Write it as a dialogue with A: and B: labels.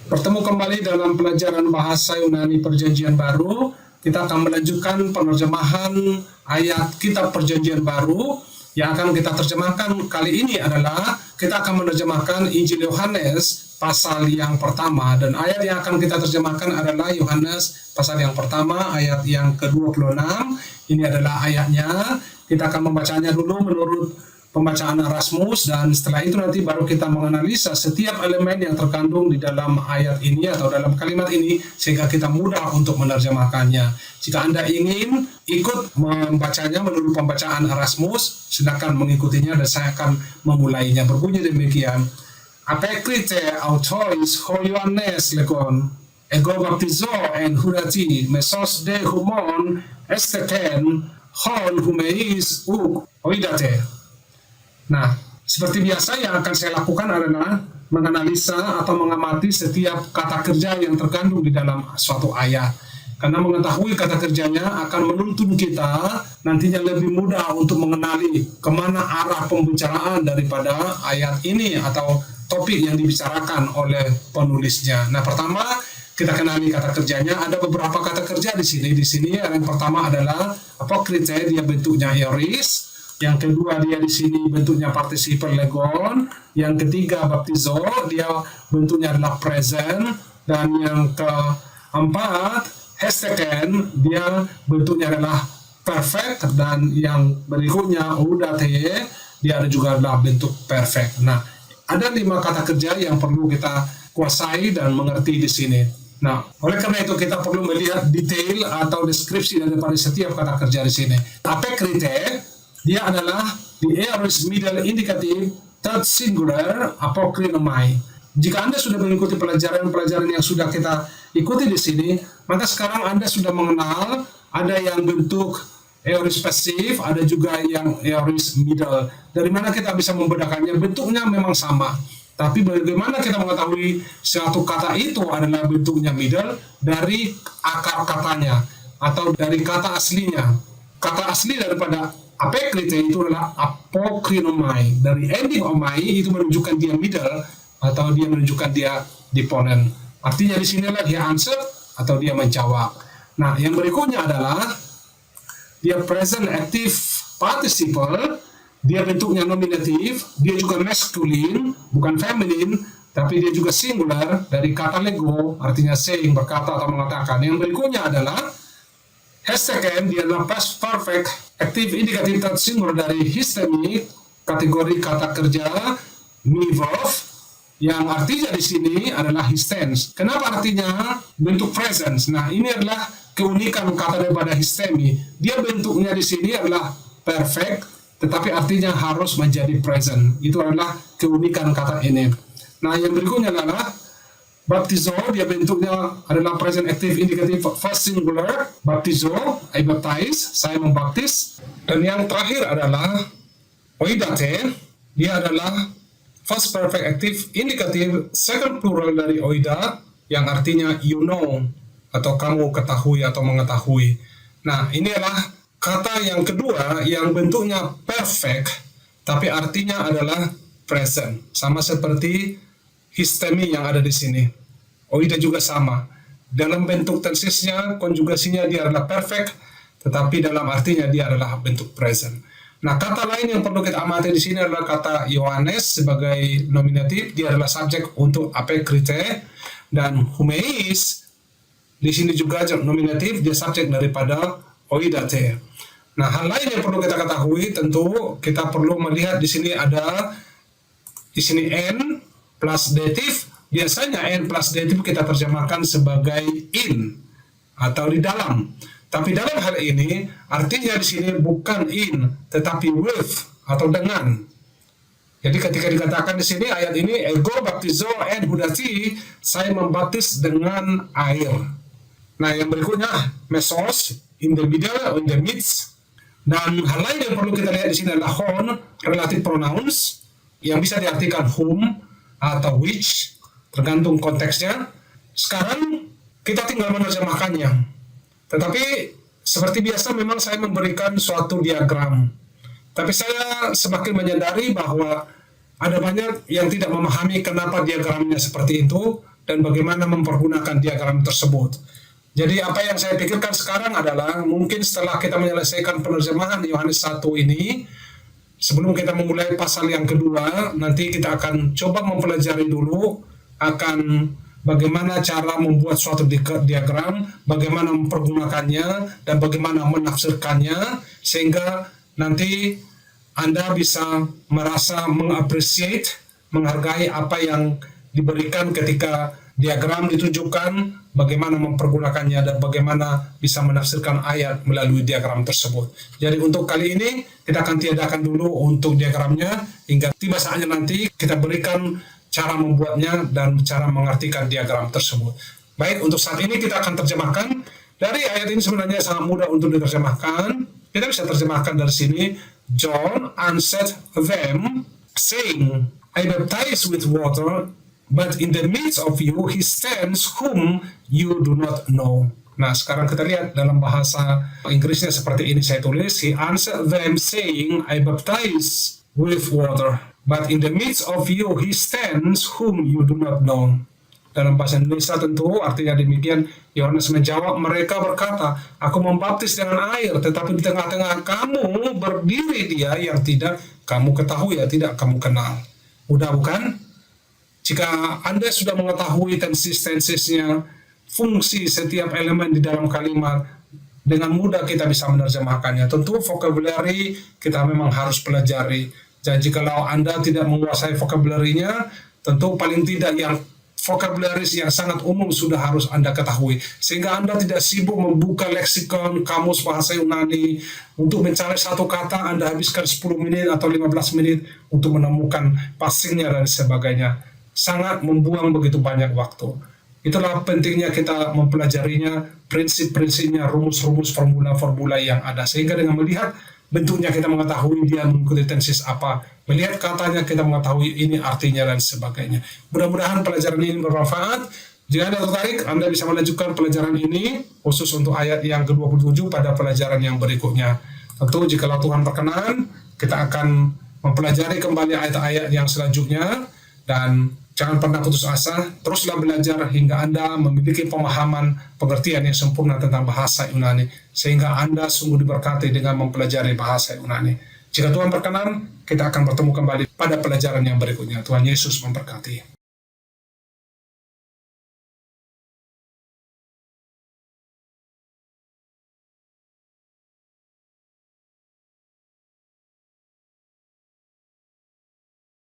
A: Bertemu kembali dalam pelajaran bahasa Yunani Perjanjian Baru. Kita akan melanjutkan penerjemahan ayat kitab Perjanjian Baru. Yang akan kita terjemahkan kali ini adalah kita akan menerjemahkan Injil Yohanes pasal yang pertama. Dan ayat yang akan kita terjemahkan adalah Yohanes pasal yang pertama, ayat yang ke-26. Ini adalah ayatnya. Kita akan membacanya dulu menurut pembacaan Erasmus, dan setelah itu nanti baru kita menganalisa setiap elemen yang terkandung di dalam ayat ini atau dalam kalimat ini sehingga kita mudah untuk menerjemahkannya. Jika Anda ingin ikut membacanya menurut pembacaan Erasmus, silakan mengikutinya dan saya akan memulainya. Berbunyi demikian. Apekrite autois ho Ioannes legon ego baptizo en hurati mesos de humon esteken hon humeis uk oidate. Nah, seperti biasa yang akan saya lakukan adalah menganalisa atau mengamati setiap kata kerja yang terkandung di dalam suatu ayat. Karena mengetahui kata kerjanya akan menuntun kita nantinya lebih mudah untuk mengenali kemana arah pembicaraan daripada ayat ini atau topik yang dibicarakan oleh penulisnya. Nah, pertama kita kenali kata kerjanya. Ada beberapa kata kerja di sini. Di sini yang pertama adalah apokrite, dia bentuknya aorist. Yang kedua dia di sini bentuknya participle legon. Yang ketiga baptizo, dia bentuknya adalah present. Dan yang keempat hesteken, dia bentuknya adalah perfect. Dan yang berikutnya udate, dia ada juga adalah bentuk perfect. Nah, ada 5 kata kerja yang perlu kita kuasai dan mengerti di sini. Nah, oleh karena itu kita perlu melihat detail atau deskripsi daripada setiap kata kerja di sini. Apekrite, dia adalah the aorist middle indicative third singular apokrinomai. Jika Anda sudah mengikuti pelajaran-pelajaran yang sudah kita ikuti di sini, maka sekarang Anda sudah mengenal ada yang bentuk aorist pasif, ada juga yang aorist middle. Dari mana kita bisa membedakannya? Bentuknya memang sama. Tapi bagaimana kita mengetahui suatu kata itu adalah bentuknya middle? Dari akar katanya atau dari kata aslinya. Kata asli daripada apekrite itu adalah apokrinomai. Dari ending omai itu menunjukkan dia middle atau dia menunjukkan dia deponent. Artinya di sinilah dia answer atau dia menjawab. Nah, yang berikutnya adalah dia present active participle. Dia bentuknya nominatif, dia juga masculine, bukan feminine, tapi dia juga singular dari kata lego, artinya saying, berkata atau mengatakan. Yang berikutnya adalah hesteken, dia adalah past perfect active indicative third singular dari histemi, kategori kata kerja me verb, yang artinya di sini adalah histens. Kenapa artinya bentuk presence? Nah, ini adalah keunikan kata daripada histemi. Dia bentuknya di sini adalah perfect, tetapi artinya harus menjadi present. Itu adalah keunikan kata ini. Nah, yang berikutnya adalah baptizo, dia bentuknya adalah present active indicative first singular. Baptizo, I baptize, saya membaptis. Dan yang terakhir adalah oidate, dia adalah first perfect active indicative second plural dari oida, yang artinya you know, atau kamu ketahui atau mengetahui. Nah, ini adalah kata yang kedua yang bentuknya perfect, tapi artinya adalah present. Sama seperti histemi yang ada di sini. Oida juga sama. Dalam bentuk tensisnya, konjugasinya dia adalah perfect, tetapi dalam artinya dia adalah bentuk present. Nah, kata lain yang perlu kita amati di sini adalah kata Ioannes sebagai nominatif. Dia adalah subjek untuk apekrite, dan humeis di sini juga nominatif, dia subjek daripada oidate. Nah, hal lain yang perlu kita ketahui, tentu kita perlu melihat di sini ada di sini n plus dative. Biasanya n plus dative kita terjemahkan sebagai in atau di dalam. Tapi dalam hal ini artinya di sini bukan in, tetapi with atau dengan. Jadi ketika dikatakan di sini ayat ini ego baptizo en hudati, saya membaptis dengan air. Nah, yang berikutnya mesos, in the middle or in the midst. Dan hal lain yang perlu kita lihat di sini adalah hon, relative pronouns, yang bisa diartikan whom atau which, tergantung konteksnya. Sekarang kita tinggal menerjemahkannya. Tetapi seperti biasa memang saya memberikan suatu diagram. Tapi saya semakin menyadari bahwa ada banyak yang tidak memahami kenapa diagramnya seperti itu. dan bagaimana mempergunakan diagram tersebut. Jadi apa yang saya pikirkan sekarang adalah mungkin setelah kita menyelesaikan penerjemahan Yohanes 1 ini, sebelum kita memulai pasal yang kedua, nanti kita akan coba mempelajari dulu akan bagaimana cara membuat suatu diagram, bagaimana mempergunakannya, dan bagaimana menafsirkannya, sehingga nanti Anda bisa merasa mengapresiasi, menghargai apa yang diberikan ketika diagram ditunjukkan, bagaimana mempergunakannya, dan bagaimana bisa menafsirkan ayat melalui diagram tersebut. Jadi untuk kali ini, kita akan tiadakan dulu untuk diagramnya, hingga tiba saatnya nanti kita berikan cara membuatnya dan cara mengartikan diagram tersebut. Baik, untuk saat ini kita akan terjemahkan. Dari ayat ini sebenarnya sangat mudah untuk diterjemahkan. Kita bisa terjemahkan dari sini. John answered them, saying, I baptize with water, but in the midst of you he stands whom you do not know. Nah, sekarang kita lihat dalam bahasa Inggrisnya seperti ini saya tulis. He answered them saying, I baptize with water, but in the midst of you he stands whom you do not know. Dalam bahasa Indonesia tentu artinya demikian. Yohanes menjawab, mereka berkata, aku membaptis dengan air, tetapi di tengah-tengah kamu berdiri dia yang tidak kamu ketahui, ya tidak kamu kenal. Mudah bukan? Jika Anda sudah mengetahui konsistensinya, fungsi setiap elemen di dalam kalimat, dengan mudah kita bisa menerjemahkannya. Tentu vocabulary kita memang harus pelajari. Dan jikalau Anda tidak menguasai vocabulary-nya, tentu paling tidak yang vocabulary yang sangat umum sudah harus Anda ketahui. Sehingga Anda tidak sibuk membuka leksikon, kamus bahasa Yunani. Untuk mencari satu kata, Anda habiskan 10 menit atau 15 menit untuk menemukan passingnya dan sebagainya. Sangat membuang begitu banyak waktu. Itulah pentingnya kita mempelajarinya, prinsip-prinsipnya, rumus-rumus, formula-formula yang ada. Sehingga dengan melihat bentuknya kita mengetahui dia mengikuti tenses apa. Melihat katanya kita mengetahui ini artinya dan sebagainya. Mudah-mudahan pelajaran ini bermanfaat. Jika Anda tertarik, Anda bisa melanjutkan pelajaran ini khusus untuk ayat yang ke-27 pada pelajaran yang berikutnya. Tentu jika Tuhan berkenan, kita akan mempelajari kembali ayat-ayat yang selanjutnya. Dan jangan pernah putus asa, teruslah belajar hingga Anda memiliki pemahaman, pengertian yang sempurna tentang bahasa Yunani, sehingga Anda sungguh diberkati dengan mempelajari bahasa Yunani. Jika Tuhan berkenan, kita akan bertemu kembali pada pelajaran yang berikutnya. Tuhan Yesus memberkati.